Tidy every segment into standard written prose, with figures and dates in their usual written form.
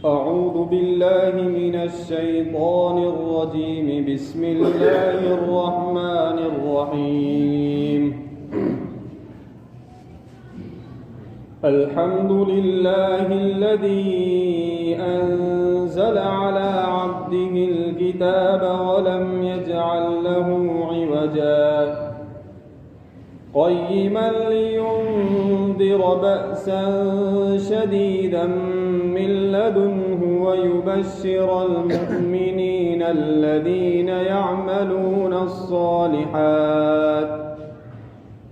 أعوذ بالله من الشيطان الرجيم بسم الله الرحمن الرحيم الحمد لله الذي أنزل على عبده الكتاب ولم يجعل له عوجا قيما لينذر بأسا شديدا من لدنه ويبشر المؤمنين الذين يعملون الصالحات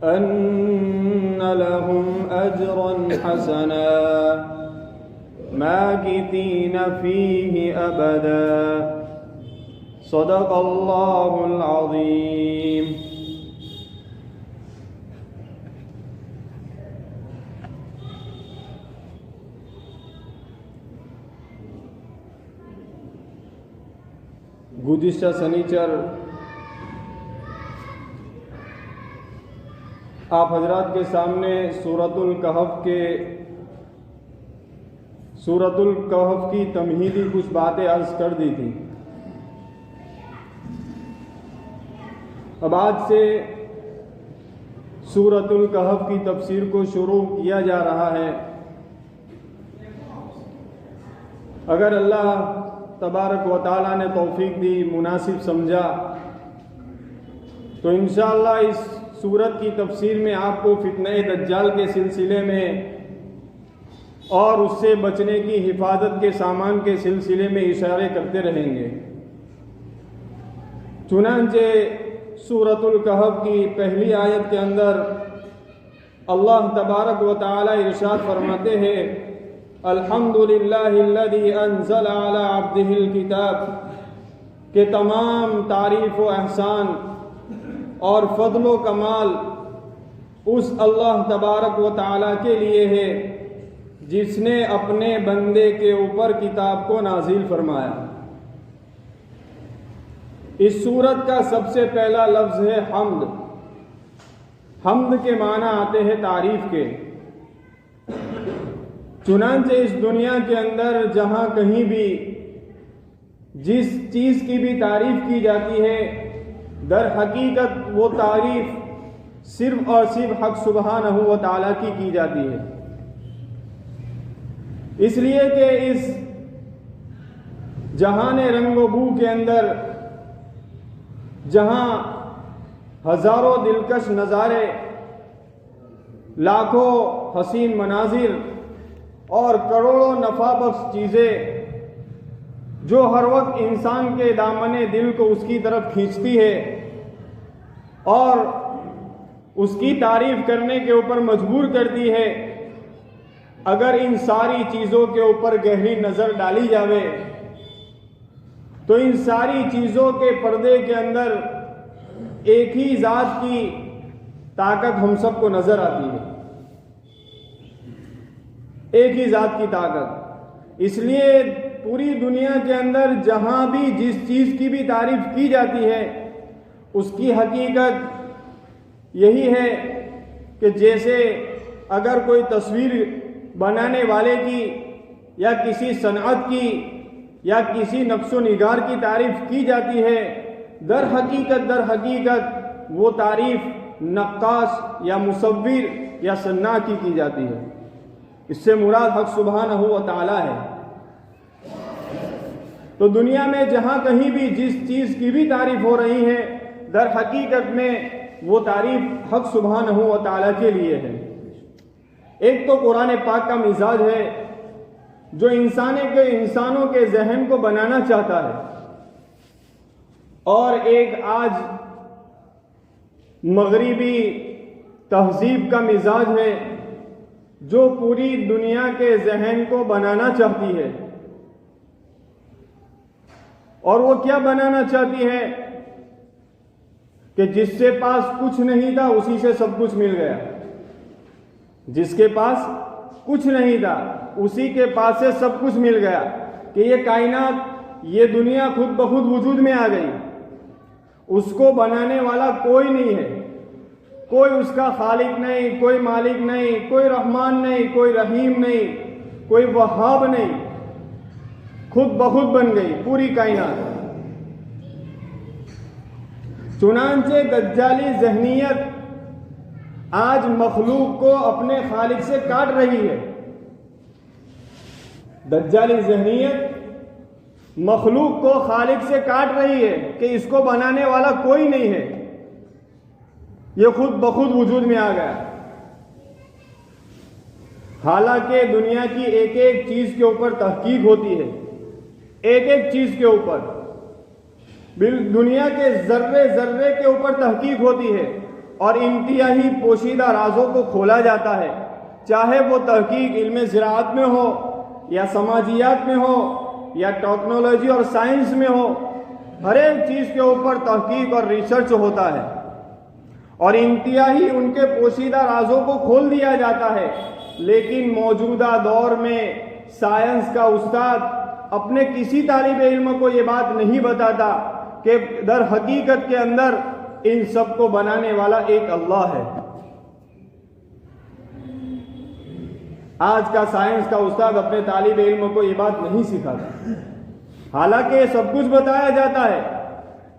أن لهم أجرا حسنا ماكثين فيه أبدا صدق الله العظيم. گزشتہ سنیچر آپ حضرات کے سامنے سورۃ الکہف کی تمہیدی کچھ باتیں عرض کر دی تھی. اب آج سے سورۃ الکہف کی تفسیر کو شروع کیا جا رہا ہے. اگر اللہ تبارک و تعالیٰ نے توفیق دی، مناسب سمجھا، تو انشاءاللہ اس سورت کی تفسیر میں آپ کو فتنہ دجال کے سلسلے میں اور اس سے بچنے کی حفاظت کے سامان کے سلسلے میں اشارے کرتے رہیں گے. چنانچہ سورۃ الکہف کی پہلی آیت کے اندر اللہ تبارک و تعالیٰ ارشاد فرماتے ہیں الحمدللہ الذی انزل علی عبدہ الکتاب، کہ تمام تعریف و احسان اور فضل و کمال اس اللہ تبارک و تعالیٰ کے لیے ہے جس نے اپنے بندے کے اوپر کتاب کو نازل فرمایا. اس سورت کا سب سے پہلا لفظ ہے حمد. حمد کے معنی آتے ہیں تعریف کے. چنانچہ اس دنیا کے اندر جہاں کہیں بھی جس چیز کی بھی تعریف کی جاتی ہے، در حقیقت وہ تعریف صرف اور صرف حق سبحانہ و تعالیٰ کی جاتی ہے. اس لیے کہ اس جہان رنگ و بو کے اندر جہاں ہزاروں دلکش نظارے، لاکھوں حسین مناظر اور کروڑوں نفع بخش چیزیں جو ہر وقت انسان کے دامن دل کو اس کی طرف کھینچتی ہے اور اس کی تعریف کرنے کے اوپر مجبور کرتی ہے، اگر ان ساری چیزوں کے اوپر گہری نظر ڈالی جاوے تو ان ساری چیزوں کے پردے کے اندر ایک ہی ذات کی طاقت ہم سب کو نظر آتی ہے. ایک ہی ذات کی طاقت. اس لیے پوری دنیا کے اندر جہاں بھی جس چیز کی بھی تعریف کی جاتی ہے اس کی حقیقت یہی ہے کہ جیسے اگر کوئی تصویر بنانے والے کی یا کسی صنعت کی یا کسی نقش و نگار کی تعریف کی جاتی ہے، در حقیقت وہ تعریف نقاش یا مصور یا صناع کی جاتی ہے. اس سے مراد حق سبحانہ و تعالیٰ ہے. تو دنیا میں جہاں کہیں بھی جس چیز کی بھی تعریف ہو رہی ہے، در حقیقت میں وہ تعریف حق سبحانہ و تعالیٰ کے لیے ہے. ایک تو قرآن پاک کا مزاج ہے جو انسانوں کے ذہن کو بنانا چاہتا ہے، اور ایک آج مغربی تہذیب کا مزاج ہے جو پوری دنیا کے ذہن کو بنانا چاہتی ہے. اور وہ کیا بنانا چاہتی ہے کہ جس سے پاس کچھ نہیں تھا اسی سے سب کچھ مل گیا، جس کے پاس کچھ نہیں تھا اسی کے پاس سے سب کچھ مل گیا، کہ یہ کائنات، یہ دنیا خود بخود وجود میں آ گئی، اس کو بنانے والا کوئی نہیں ہے، کوئی اس کا خالق نہیں، کوئی مالک نہیں، کوئی رحمان نہیں، کوئی رحیم نہیں، کوئی وہاب نہیں، خود بخود بن گئی پوری کائنات۔ چنانچہ دجالی ذہنیت آج مخلوق کو اپنے خالق سے کاٹ رہی ہے۔ دجالی ذہنیت مخلوق کو خالق سے کاٹ رہی ہے کہ اس کو بنانے والا کوئی نہیں ہے، یہ خود بخود وجود میں آ گیا۔ حالانکہ دنیا کی ایک ایک چیز کے اوپر تحقیق ہوتی ہے، ایک ایک چیز کے اوپر، دنیا کے ذرے ذرے کے اوپر تحقیق ہوتی ہے، اور انتہائی پوشیدہ رازوں کو کھولا جاتا ہے، چاہے وہ تحقیق علم زراعت میں ہو یا سماجیات میں ہو یا ٹیکنالوجی اور سائنس میں ہو، ہر ایک چیز کے اوپر تحقیق اور ریسرچ ہوتا ہے، اور انتہائی ان کے پوشیدہ رازوں کو کھول دیا جاتا ہے۔ لیکن موجودہ دور میں سائنس کا استاد اپنے کسی طالب علم کو یہ بات نہیں بتاتا کہ در حقیقت کے اندر ان سب کو بنانے والا ایک اللہ ہے۔ آج کا سائنس کا استاد اپنے طالب علم کو یہ بات نہیں سکھاتا، حالانکہ سب کچھ بتایا جاتا ہے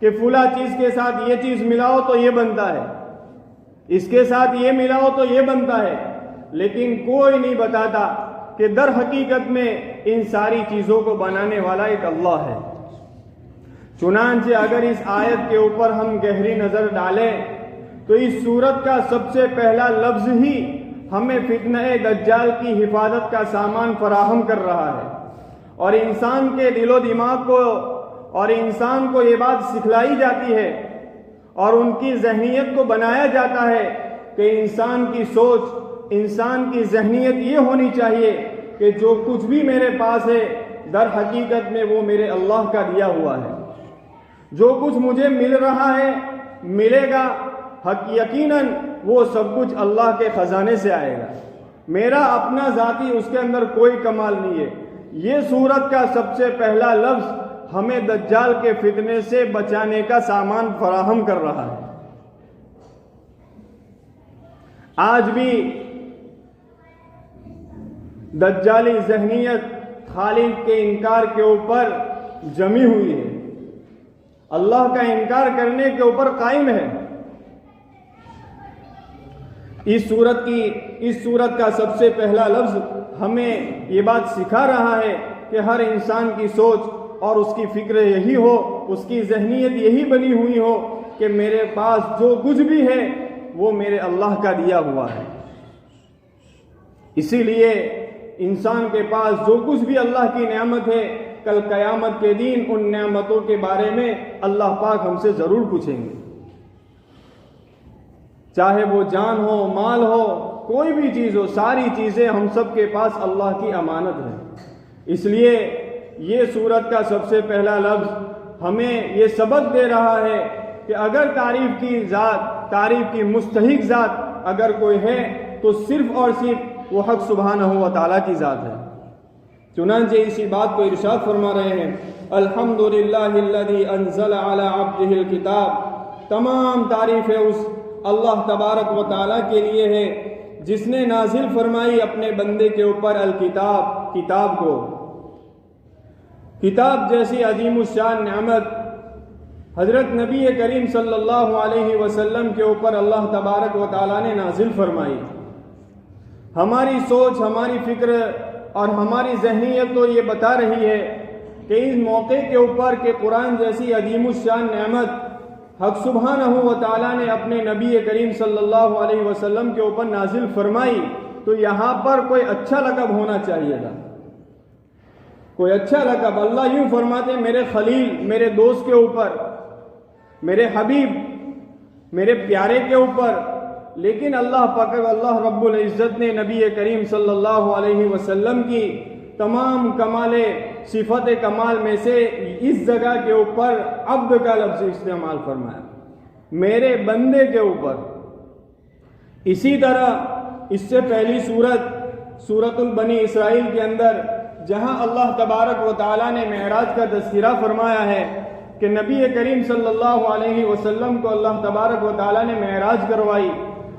کہ فلاں چیز کے ساتھ یہ چیز ملاؤ تو یہ بنتا ہے، اس کے ساتھ یہ ملاؤ تو یہ بنتا ہے، لیکن کوئی نہیں بتاتا کہ در حقیقت میں ان ساری چیزوں کو بنانے والا ایک اللہ ہے۔ چنانچہ اگر اس آیت کے اوپر ہم گہری نظر ڈالیں تو اس سورت کا سب سے پہلا لفظ ہی ہمیں فتنہ دجال کی حفاظت کا سامان فراہم کر رہا ہے، اور انسان کے دل و دماغ کو اور انسان کو یہ بات سکھلائی جاتی ہے اور ان کی ذہنیت کو بنایا جاتا ہے کہ انسان کی سوچ، انسان کی ذہنیت یہ ہونی چاہیے کہ جو کچھ بھی میرے پاس ہے در حقیقت میں وہ میرے اللہ کا دیا ہوا ہے، جو کچھ مجھے مل رہا ہے ملے گا یقیناً وہ سب کچھ اللہ کے خزانے سے آئے گا، میرا اپنا ذاتی اس کے اندر کوئی کمال نہیں ہے۔ یہ سورت کا سب سے پہلا لفظ ہمیں دجال کے فتنے سے بچانے کا سامان فراہم کر رہا ہے۔ آج بھی دجالی ذہنیت خالق کے انکار کے اوپر جمی ہوئی ہے، اللہ کا انکار کرنے کے اوپر قائم ہے۔ اس صورت کا سب سے پہلا لفظ ہمیں یہ بات سکھا رہا ہے کہ ہر انسان کی سوچ اور اس کی فکر یہی ہو، اس کی ذہنیت یہی بنی ہوئی ہو کہ میرے پاس جو کچھ بھی ہے وہ میرے اللہ کا دیا ہوا ہے۔ اسی لیے انسان کے پاس جو کچھ بھی اللہ کی نعمت ہے، کل قیامت کے دن ان نعمتوں کے بارے میں اللہ پاک ہم سے ضرور پوچھیں گے، چاہے وہ جان ہو، مال ہو، کوئی بھی چیز ہو، ساری چیزیں ہم سب کے پاس اللہ کی امانت ہے۔ اس لیے یہ سورت کا سب سے پہلا لفظ ہمیں یہ سبق دے رہا ہے کہ اگر تعریف کی مستحق ذات اگر کوئی ہے تو صرف اور صرف وہ حق سبحانہ و تعالیٰ کی ذات ہے۔ چنانچہ اسی بات کو ارشاد فرما رہے ہیں، الحمدللہ الذی انزل علی عبدہ الکتاب، تمام تعریفیں اس اللہ تبارک و تعالیٰ کے لیے ہے جس نے نازل فرمائی اپنے بندے کے اوپر کتاب کو۔ کتاب جیسی عظیم الشان نعمت حضرت نبی کریم صلی اللہ علیہ وسلم کے اوپر اللہ تبارک و تعالیٰ نے نازل فرمائی۔ ہماری سوچ، ہماری فکر اور ہماری ذہنیت تو یہ بتا رہی ہے کہ اس موقع کے اوپر کہ قرآن جیسی عظیم الشان نعمت حق سبحانہ و تعالیٰ نے اپنے نبی کریم صلی اللہ علیہ وسلم کے اوپر نازل فرمائی، تو یہاں پر کوئی اچھا لقب ہونا چاہیے تھا، کوئی اچھا لقب۔ اللہ یوں فرماتے میرے خلیل، میرے دوست کے اوپر، میرے حبیب، میرے پیارے کے اوپر، لیکن اللہ رب العزت نے نبی کریم صلی اللہ علیہ وسلم کی تمام کمال صفت کمال میں سے اس جگہ کے اوپر عبد کا لفظ استعمال فرمایا۔ میرے بندے کے اوپر۔ اسی طرح اس سے پہلی سورۃ البنی اسرائیل کے اندر جہاں اللہ تبارک و تعالیٰ نے معراج کا تذکرہ فرمایا ہے کہ نبی کریم صلی اللہ علیہ وسلم کو اللہ تبارک و تعالیٰ نے معراج کروائی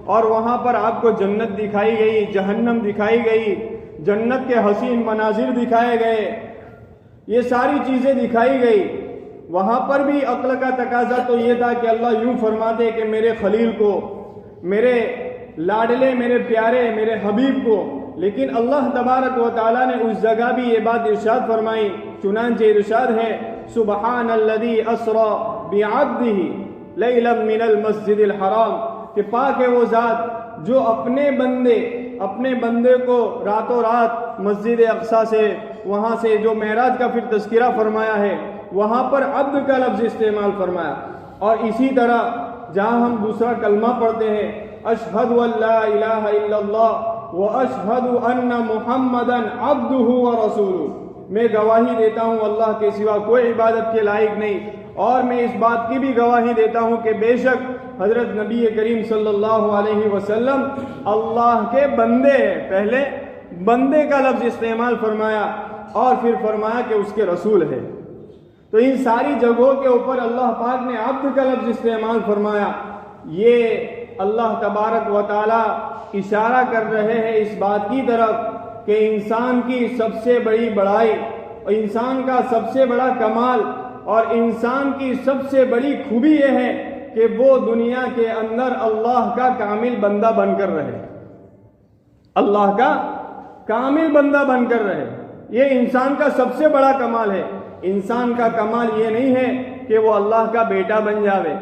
اور وہاں پر آپ کو جنت دکھائی گئی، جہنم دکھائی گئی، جنت کے حسین مناظر دکھائے گئے، یہ ساری چیزیں دکھائی گئی۔ وہاں پر بھی عقل کا تقاضا تو یہ تھا کہ اللہ یوں فرماتے کہ میرے خلیل کو، میرے لاڈلے، میرے پیارے، میرے حبیب کو، لیکن اللہ تبارک و تعالیٰ نے اس جگہ بھی یہ بات ارشاد فرمائی، چنانچہ ارشاد ہے سبحان الذی اسری بعبدہ لیلا من المسجد الحرام، کہ پاک ہے وہ ذات جو اپنے بندے کو راتوں رات مسجد اقصیٰ سے، وہاں سے جو معراج کا پھر تذکرہ فرمایا ہے وہاں پر عبد کا لفظ استعمال فرمایا۔ اور اسی طرح جہاں ہم دوسرا کلمہ پڑھتے ہیں اشہد ان لا الہ الا اللہ واشہد ان محمدا عبدہ ورسولہ، میں گواہی دیتا ہوں اللہ کے سوا کوئی عبادت کے لائق نہیں، اور میں اس بات کی بھی گواہی دیتا ہوں کہ بے شک حضرت نبی کریم صلی اللہ علیہ وسلم اللہ کے بندے ہیں۔ پہلے بندے کا لفظ استعمال فرمایا اور پھر فرمایا کہ اس کے رسول ہے۔ تو ان ساری جگہوں کے اوپر اللہ پاک نے عبد کا لفظ استعمال فرمایا۔ یہ اللہ تبارک و تعالی اشارہ کر رہے ہیں اس بات کی طرف کہ انسان کی سب سے بڑی بڑائی اور انسان کا سب سے بڑا کمال اور انسان کی سب سے بڑی خوبی یہ ہے کہ وہ دنیا کے اندر اللہ کا کامل بندہ بن کر رہے، اللہ کا کامل بندہ بن کر رہے۔ یہ انسان کا سب سے بڑا کمال ہے۔ انسان کا کمال یہ نہیں ہے کہ وہ اللہ کا بیٹا بن جاوے،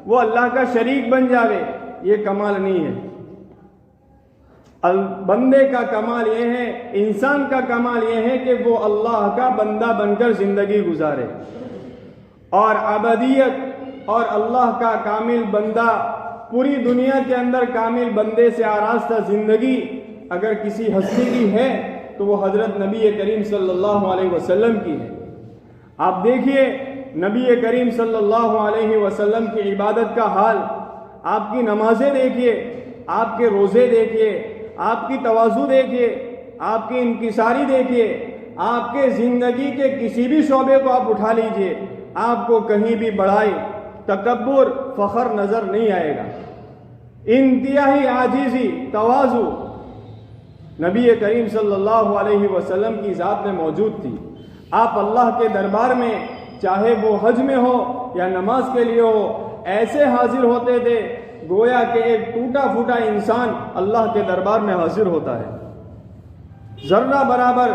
وہ اللہ کا شریک بن جاوے، یہ کمال نہیں ہے۔ بندے کا کمال یہ ہے، انسان کا کمال یہ ہے کہ وہ اللہ کا بندہ بن کر زندگی گزارے، اور ابدیت اور اللہ کا کامل بندہ، پوری دنیا کے اندر کامل بندے سے آراستہ زندگی اگر کسی ہستی کی ہے تو وہ حضرت نبی کریم صلی اللہ علیہ وسلم کی ہے۔ آپ دیکھیے نبی کریم صلی اللہ علیہ وسلم کی عبادت کا حال، آپ کی نمازیں دیکھیے، آپ کے روزے دیکھیے، آپ کی تواضع دیکھیے، آپ کی انکساری دیکھیے، آپ کے زندگی کے کسی بھی شعبے کو آپ اٹھا لیجئے، آپ کو کہیں بھی بڑائی، تکبر، فخر نظر نہیں آئے گا۔ انتہائی عاجزی، تواضع نبی کریم صلی اللہ علیہ وسلم کی ذات میں موجود تھی۔ آپ اللہ کے دربار میں چاہے وہ حج میں ہو یا نماز کے لیے ہو، ایسے حاضر ہوتے تھے گویا کہ ایک ٹوٹا پھوٹا انسان اللہ کے دربار میں حاضر ہوتا ہے۔ ذرہ برابر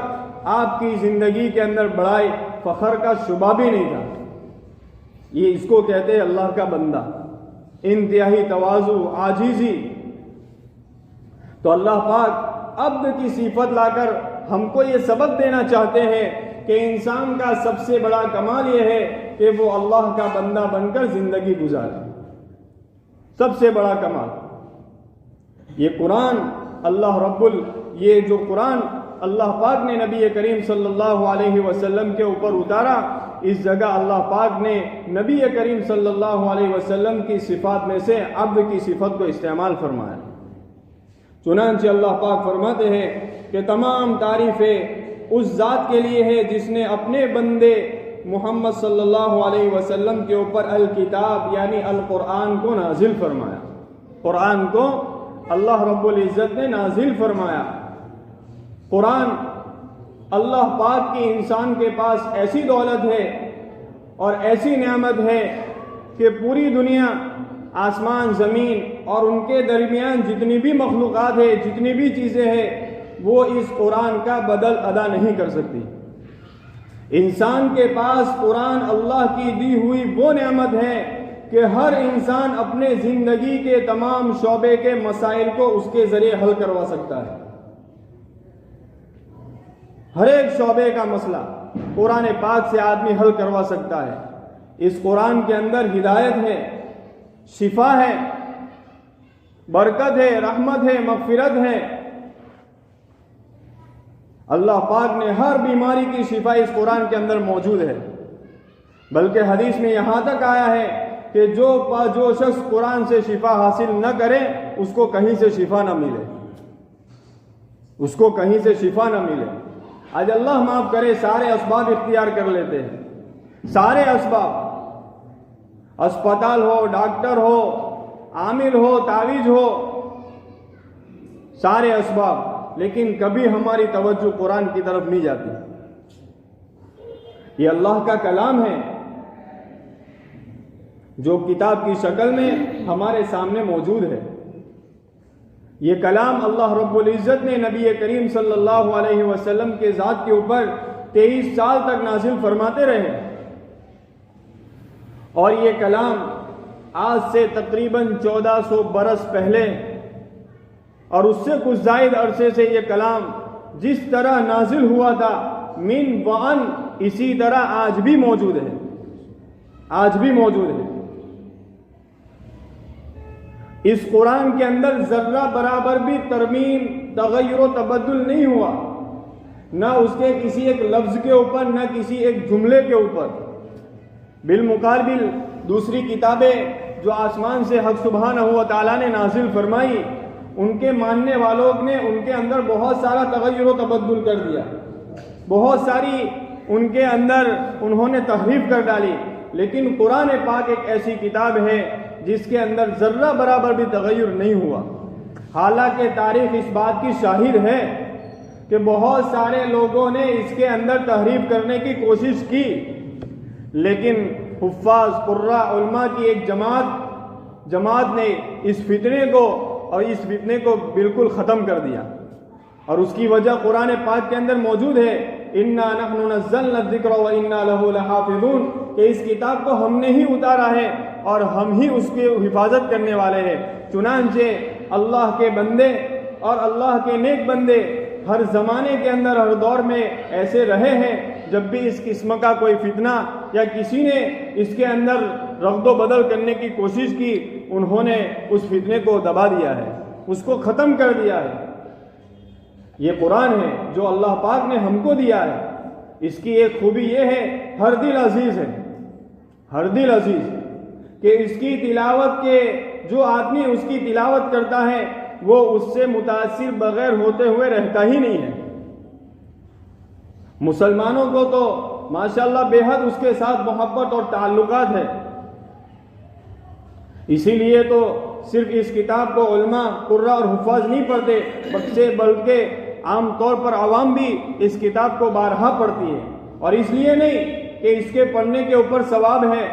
آپ کی زندگی کے اندر بڑائی، فخر کا شبہ بھی نہیں تھا۔ یہ اس کو کہتے ہیں اللہ کا بندہ، انتہائی تواضع، عاجزی۔ تو اللہ پاک عبد کی صفت لا کر ہم کو یہ سبق دینا چاہتے ہیں کہ انسان کا سب سے بڑا کمال یہ ہے کہ وہ اللہ کا بندہ بن کر زندگی گزارے، سب سے بڑا کمال۔ یہ قرآن یہ جو قرآن اللہ پاک نے نبی کریم صلی اللہ علیہ وسلم کے اوپر اتارا، اس جگہ اللہ پاک نے نبی کریم صلی اللہ علیہ وسلم کی صفات میں سے عبد کی صفت کو استعمال فرمایا۔ چنانچہ اللہ پاک فرماتے ہیں کہ تمام تعریفیں اس ذات کے لیے ہے جس نے اپنے بندے محمد صلی اللہ علیہ وسلم کے اوپر الکتاب یعنی القرآن کو نازل فرمایا۔ قرآن کو اللہ رب العزت نے نازل فرمایا۔ قرآن اللہ پاک کی انسان کے پاس ایسی دولت ہے اور ایسی نعمت ہے کہ پوری دنیا، آسمان، زمین اور ان کے درمیان جتنی بھی مخلوقات ہے، جتنی بھی چیزیں ہیں، وہ اس قرآن کا بدل ادا نہیں کر سکتی۔ انسان کے پاس قرآن اللہ کی دی ہوئی وہ نعمت ہے کہ ہر انسان اپنے زندگی کے تمام شعبے کے مسائل کو اس کے ذریعے حل کروا سکتا ہے۔ ہر ایک شعبے کا مسئلہ قرآن پاک سے آدمی حل کروا سکتا ہے۔ اس قرآن کے اندر ہدایت ہے، شفا ہے، برکت ہے، رحمت ہے، مغفرت ہے۔ اللہ پاک نے ہر بیماری کی شفا اس قرآن کے اندر موجود ہے، بلکہ حدیث میں یہاں تک آیا ہے کہ کہ جو شخص قرآن سے شفا حاصل نہ کرے اس کو کہیں سے شفا نہ ملے، اس کو کہیں سے شفا نہ ملے۔ آج اللہ معاف کرے سارے اسباب اختیار کر لیتے ہیں، سارے اسباب، اسپتال ہو، ڈاکٹر ہو، عامل ہو، تعویذ ہو، سارے اسباب، لیکن کبھی ہماری توجہ قرآن کی طرف نہیں جاتی۔ یہ اللہ کا کلام ہے جو کتاب کی شکل میں ہمارے سامنے موجود ہے۔ یہ کلام اللہ رب العزت نے نبی کریم صلی اللہ علیہ وسلم کے ذات کے اوپر 23 سال تک نازل فرماتے رہے، اور یہ کلام آج سے تقریباً 1400 برس پہلے اور اس سے کچھ زائد عرصے سے یہ کلام جس طرح نازل ہوا تھا من وعن، اسی طرح آج بھی موجود ہے، آج بھی موجود ہے۔ اس قرآن کے اندر ذرہ برابر بھی ترمیم، تغیر و تبدل نہیں ہوا، نہ اس کے کسی ایک لفظ کے اوپر، نہ کسی ایک جملے کے اوپر۔ بالمقابل دوسری کتابیں جو آسمان سے حق سبحانہ و تعالیٰ نے نازل فرمائی، ان کے ماننے والوں نے ان کے اندر بہت سارا تغیر و تبدل کر دیا، بہت ساری ان کے اندر انہوں نے تحریف کر ڈالی۔ لیکن قرآن پاک ایک ایسی کتاب ہے جس کے اندر ذرہ برابر بھی تغیر نہیں ہوا۔ حالانکہ تاریخ اس بات کی شاہد ہے کہ بہت سارے لوگوں نے اس کے اندر تحریف کرنے کی کوشش کی، لیکن حفاظ، قراء، علماء کی ایک جماعت نے اس فتنے کو بالکل ختم کر دیا، اور اس کی وجہ قرآن پاک کے اندر موجود ہے، اِنَّا نَحْنُ نَزَّلْنَا الذِّكْرَ وَإِنَّا لَهُ لَحَافِظُونَ، کہ اس کتاب کو ہم نے ہی اتارا ہے اور ہم ہی اس کی حفاظت کرنے والے ہیں۔ چنانچہ اللہ کے بندے اور اللہ کے نیک بندے ہر زمانے کے اندر، ہر دور میں ایسے رہے ہیں، جب بھی اس قسم کا کوئی فتنہ یا کسی نے اس کے اندر رد و بدل کرنے کی کوشش کی، انہوں نے اس فتنے کو دبا دیا ہے، اس کو ختم کر دیا ہے۔ یہ قرآن ہے جو اللہ پاک نے ہم کو دیا ہے۔ اس کی ایک خوبی یہ ہے، ہر دل عزیز ہے، ہر دل عزیز، کہ اس کی تلاوت کے جو آدمی اس کی تلاوت کرتا ہے وہ اس سے متاثر بغیر ہوتے ہوئے رہتا ہی نہیں ہے۔ مسلمانوں کو تو ماشاءاللہ بے حد اس کے ساتھ محبت اور تعلقات ہے، اسی لیے تو صرف اس کتاب کو علماء، قراء اور حفاظ نہیں پڑھتے، بلکہ عام طور پر عوام بھی اس کتاب کو بارہا پڑھتی ہے، اور اس لیے نہیں کہ اس کے پڑھنے کے اوپر ثواب ہے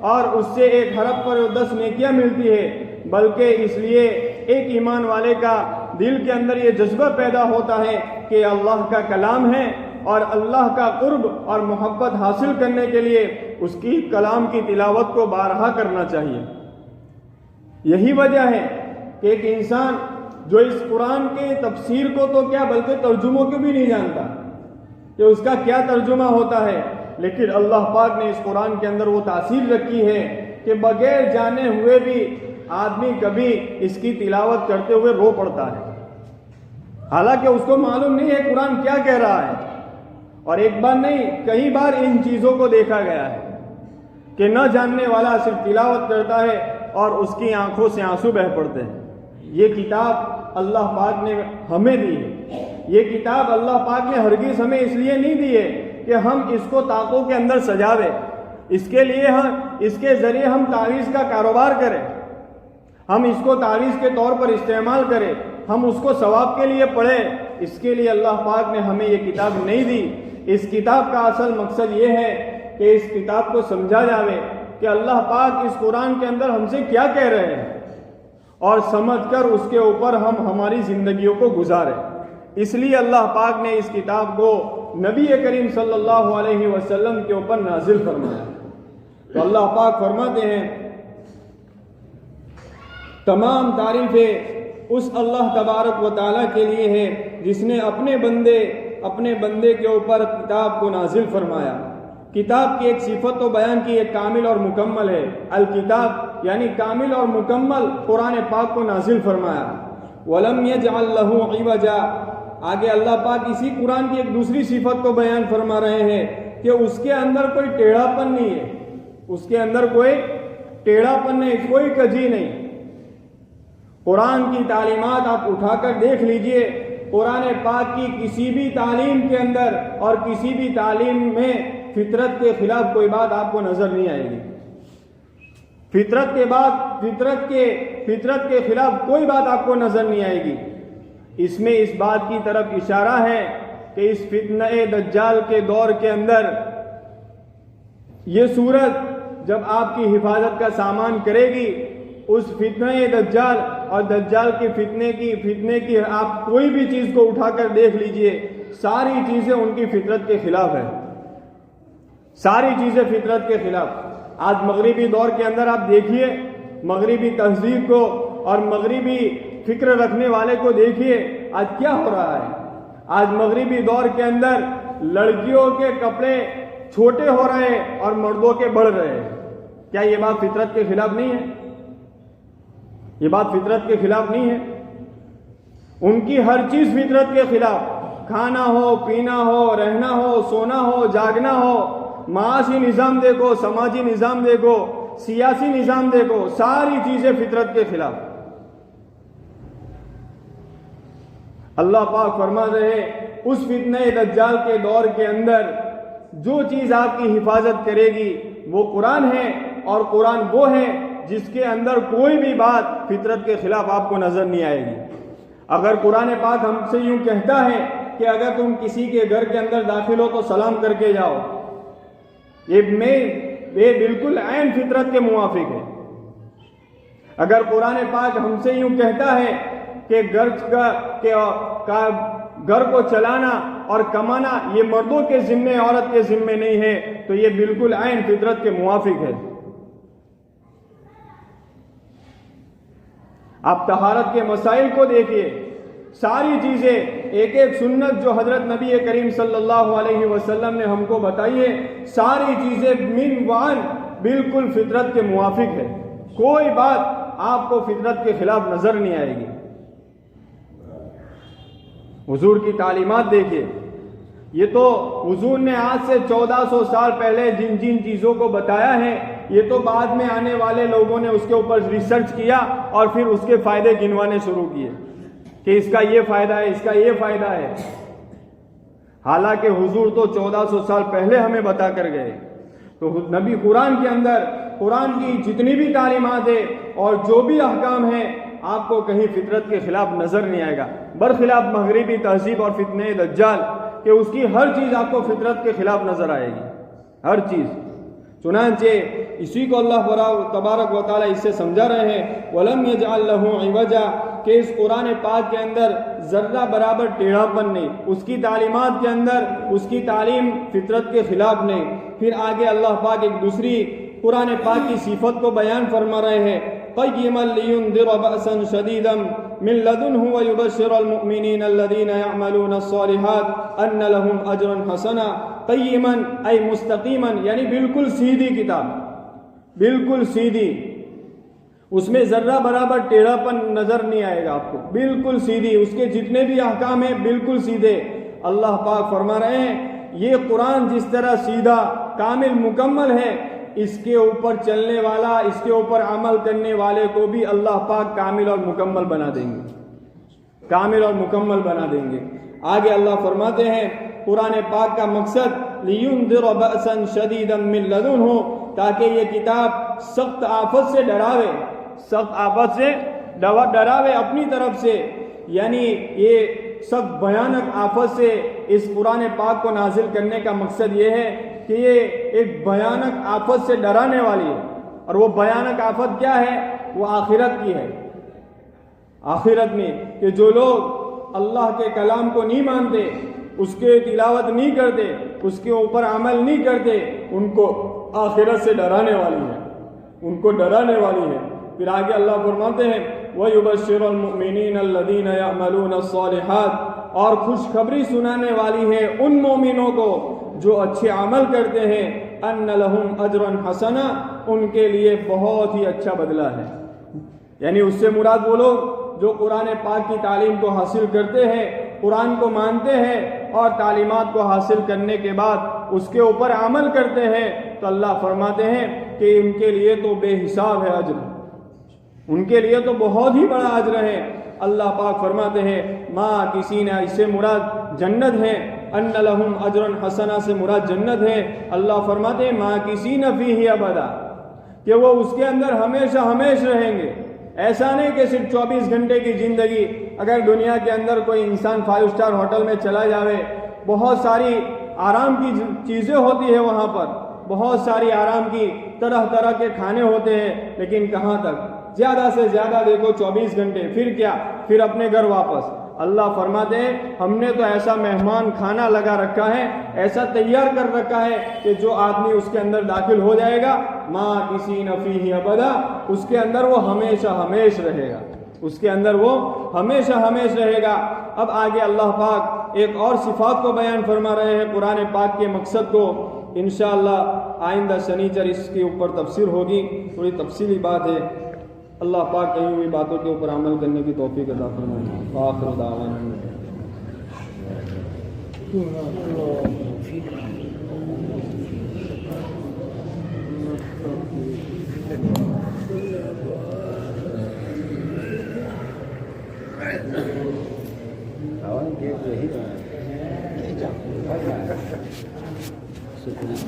اور اس سے ایک حرف پر 10 نیکیاں ملتی ہے، بلکہ اس لیے ایک ایمان والے کا دل کے اندر یہ جذبہ پیدا ہوتا ہے کہ اللہ کا کلام ہے، اور اللہ کا قرب اور محبت حاصل کرنے کے لیے اس کی کلام کی تلاوت کو بارہا کرنا چاہیے۔ یہی وجہ ہے کہ ایک انسان جو اس قرآن کے تفسیر کو تو کیا بلکہ ترجموں کو بھی نہیں جانتا کہ اس کا کیا ترجمہ ہوتا ہے، لیکن اللہ پاک نے اس قرآن کے اندر وہ تاثیر رکھی ہے کہ بغیر جانے ہوئے بھی آدمی کبھی اس کی تلاوت کرتے ہوئے رو پڑتا ہے، حالانکہ اس کو معلوم نہیں ہے قرآن کیا کہہ رہا ہے۔ اور ایک بار نہیں، کئی بار ان چیزوں کو دیکھا گیا ہے کہ نہ جاننے والا صرف تلاوت کرتا ہے اور اس کی آنکھوں سے آنسو بہہ پڑتے ہیں۔ یہ کتاب اللہ پاک نے ہمیں دی ہے، یہ کتاب اللہ پاک نے ہرگز ہمیں اس لیے نہیں دی ہے کہ ہم اس کو طاقوں کے اندر سجاویں، اس کے لیے اس کے ذریعے ہم تعویذ کا کاروبار کریں، ہم اس کو تعویذ کے طور پر استعمال کریں، ہم اس کو ثواب کے لیے پڑھیں۔ اس کے لیے اللہ پاک نے ہمیں یہ کتاب نہیں دی۔ اس کتاب کا اصل مقصد یہ ہے کہ اس کتاب کو سمجھا جاوے کہ اللہ پاک اس قرآن کے اندر ہم سے کیا کہہ رہے ہیں، اور سمجھ کر اس کے اوپر ہم ہماری زندگیوں کو گزاریں۔ اس لیے اللہ پاک نے اس کتاب کو نبی کریم صلی اللہ علیہ وسلم کے اوپر نازل فرمایا۔ تو اللہ پاک فرماتے ہیں، تمام تعریفیں اس اللہ تبارک و تعالیٰ کے لیے ہے جس نے اپنے بندے کے اوپر کتاب کو نازل فرمایا۔ کتاب کی ایک صفت و بیان کی، ایک کامل اور مکمل ہے، الکتاب یعنی کامل اور مکمل قرآن پاک کو نازل فرمایا۔ وَلَمْ يَجْعَلْ لَهُ عِوَجًا، آگے اللہ پاک اسی قرآن کی ایک دوسری صفت کو بیان فرما رہے ہیں کہ اس کے اندر کوئی ٹیڑھا پن نہیں ہے، اس کے اندر کوئی ٹیڑھا پن نہیں، کوئی کجی نہیں۔ قرآن کی تعلیمات آپ اٹھا کر دیکھ لیجئے، قرآن پاک کی کسی بھی تعلیم کے اندر اور کسی بھی تعلیم میں فطرت کے خلاف کوئی بات آپ کو نظر نہیں آئے گی۔ فطرت کے خلاف کوئی بات آپ کو نظر نہیں آئے گی۔ اس میں اس بات کی طرف اشارہ ہے کہ اس فتنہ دجال کے دور کے اندر یہ صورت جب آپ کی حفاظت کا سامان کرے گی، اس فتنہ دجال اور دجال کے فتنے کی آپ کوئی بھی چیز کو اٹھا کر دیکھ لیجئے، ساری چیزیں ان کی فطرت کے خلاف ہیں، ساری چیزیں فطرت کے خلاف۔ آج مغربی دور کے اندر آپ دیکھیے، مغربی تہذیب کو اور مغربی فکر رکھنے والے کو دیکھیے، آج کیا ہو رہا ہے۔ آج مغربی دور کے اندر لڑکیوں کے کپڑے چھوٹے ہو رہے ہیں اور مردوں کے بڑھ رہے ہیں۔ کیا یہ بات فطرت کے خلاف نہیں ہے؟ یہ بات فطرت کے خلاف نہیں ہے؟ ان کی ہر چیز فطرت کے خلاف، کھانا ہو، پینا ہو، رہنا ہو، سونا ہو، جاگنا ہو، معاشی نظام دیکھو، سماجی نظام دیکھو، سیاسی نظام دیکھو، ساری چیزیں فطرت کے خلاف۔ اللہ پاک فرما رہے اس فتنہ دجال کے دور کے اندر جو چیز آپ کی حفاظت کرے گی وہ قرآن ہے، اور قرآن وہ ہے جس کے اندر کوئی بھی بات فطرت کے خلاف آپ کو نظر نہیں آئے گی۔ اگر قرآن پاک ہم سے یوں کہتا ہے کہ اگر تم کسی کے گھر کے اندر داخل ہو تو سلام کر کے جاؤ، یہ بالکل عین فطرت کے موافق ہے۔ اگر قرآن پاک ہم سے یوں کہتا ہے کہ گھر کو چلانا اور کمانا یہ مردوں کے ذمے، عورت کے ذمے نہیں ہے، تو یہ بالکل عین فطرت کے موافق ہے۔ آپ طہارت کے مسائل کو دیکھیے، ساری چیزیں ایک ایک سنت جو حضرت نبی کریم صلی اللہ علیہ وسلم نے ہم کو بتائی ہے، ساری چیزیں من وعن بالکل فطرت کے موافق ہے۔ کوئی بات آپ کو فطرت کے خلاف نظر نہیں آئے گی۔ حضور کی تعلیمات دیکھیے، یہ تو حضور نے آج سے 1400 سال پہلے جن جن چیزوں کو بتایا ہے، یہ تو بعد میں آنے والے لوگوں نے اس کے اوپر ریسرچ کیا اور پھر اس کے فائدے گنوانے شروع کیے کہ اس کا یہ فائدہ ہے، اس کا یہ فائدہ ہے۔ حالانکہ حضور تو 1400 سال پہلے ہمیں بتا کر گئے۔ تو نبی قرآن کے اندر قرآن کی جتنی بھی تعلیمات ہیں اور جو بھی احکام ہیں، آپ کو کہیں فطرت کے خلاف نظر نہیں آئے گا، برخلاف مغربی تہذیب اور فتنہ دجال کہ اس کی ہر چیز آپ کو فطرت کے خلاف نظر آئے گی، ہر چیز۔ چنانچہ اسی کو اللہ تبارک و تعالیٰ اس سے سمجھا رہے ہیں، وَلَمْ يَجْعَلْ لَهُ عِوَجًا، کہ اس قرآن پاک کے اندر ذرہ برابر ٹیڑھا پن نہیں، اس کی تعلیمات کے اندر اس کی تعلیم فطرت کے خلاف نہیں۔ پھر آگے اللہ پاک ایک دوسری قرآن پاک کی صفت کو بیان فرما رہے ہیں، قَيِّمًا لِيُنذِرَ بَأْسًا شَدِيدًا مِنْ لَدُنْهُ وَيُبَشِّرَ الْمُؤْمِنِينَ الَّذِينَ يَعْمَلُونَ الصَّالِحَاتِ أَنَّ لَهُمْ أَجْرًا حَسَنًا۔ قیماً ای مستقیماً، یعنی بالکل سیدھی کتاب، بالکل سیدھی، اس میں ذرہ برابر ٹیڑھا پن نظر نہیں آئے گا آپ کو، بالکل سیدھی، اس کے جتنے بھی احکام ہیں بالکل سیدھے۔ اللہ پاک فرما رہے ہیں یہ قرآن جس طرح سیدھا کامل مکمل ہے، اس کے اوپر چلنے والا، اس کے اوپر عمل کرنے والے کو بھی اللہ پاک کامل اور مکمل بنا دیں گے، کامل اور مکمل بنا دیں گے۔ آگے اللہ فرماتے ہیں قرآن پاک کا مقصد لِيُنذِرَ بَأْسًا شَدِيدًا مِنْ لَدُنْهُ، تاکہ یہ کتاب سخت آفت سے ڈراوے، سخت آفت سے ڈراوے اپنی طرف سے، یعنی یہ سخت بھیانک آفت سے اس قرآن پاک کو نازل کرنے کا مقصد یہ ہے کہ یہ ایک بھیانک آفت سے ڈرانے والی ہے۔ اور وہ بھیانک آفت کیا ہے؟ وہ آخرت کی ہے، آخرت میں کہ جو لوگ اللہ کے کلام کو نہیں مانتے، اس کے تلاوت نہیں کرتے، اس کے اوپر عمل نہیں کرتے، ان کو آخرت سے ڈرانے والی ہے، ان کو ڈرانے والی ہے۔ پھر آگے اللہ فرماتے ہیں وَيُبَشِّرُ الْمُؤْمِنِينَ الَّذِينَ يَعْمَلُونَ الصَّالِحَاتِ، اور خوشخبری سنانے والی ہے ان مومنوں کو جو اچھے عمل کرتے ہیں، أَنَّ لَهُمْ أَجْرًا حَسَنًا، ان کے لیے بہت ہی اچھا بدلہ ہے۔ یعنی اس سے مراد وہ لوگ جو قرآن پاک کی تعلیم کو حاصل کرتے ہیں، قرآن کو مانتے ہیں اور تعلیمات کو حاصل کرنے کے بعد اس کے اوپر عمل کرتے ہیں تو اللہ فرماتے ہیں کہ ان کے لیے تو بے حساب ہے اجر، ان کے لیے تو بہت ہی بڑا اجر ہے۔ اللہ پاک فرماتے ہیں ماں کسی نے، اس سے مراد جنت ہے، ان لہم اجرا حسنا سے مراد جنت ہے۔ اللہ فرماتے ہیں ماں کسی نہ فیہ ابدا، کہ وہ اس کے اندر ہمیشہ ہمیشہ رہیں گے۔ ایسا نہیں کہ صرف 24 گھنٹے کی زندگی، اگر دنیا کے اندر کوئی انسان 5 اسٹار ہوٹل میں چلا جاوے، بہت ساری آرام کی چیزیں ہوتی ہے وہاں پر، بہت ساری آرام کی طرح طرح کے کھانے ہوتے ہیں، لیکن کہاں تک؟ زیادہ سے زیادہ دیکھو 24 گھنٹے، پھر کیا؟ پھر اپنے گھر واپس۔ اللہ فرماتے ہیں ہم نے تو ایسا مہمان کھانا لگا رکھا ہے، ایسا تیار کر رکھا ہے کہ جو آدمی اس کے اندر داخل ہو جائے گا ماں کسی نفیہ ابدا، اس کے اندر وہ ہمیشہ ہمیش رہے گا، اس کے اندر وہ ہمیشہ ہمیش رہے گا۔ اب آگے اللہ پاک ایک اور صفات کو بیان فرما رہے ہیں قرآن پاک کے مقصد کو۔ انشاءاللہ آئندہ شنیچر اس کے اوپر تفسیر ہوگی، تھوڑی تفصیلی بات ہے۔ اللہ پاک کہی ہوئی باتوں کے اوپر عمل کرنے کی توفیق عطا فرمائے۔ آخر دعوانا شکریہ۔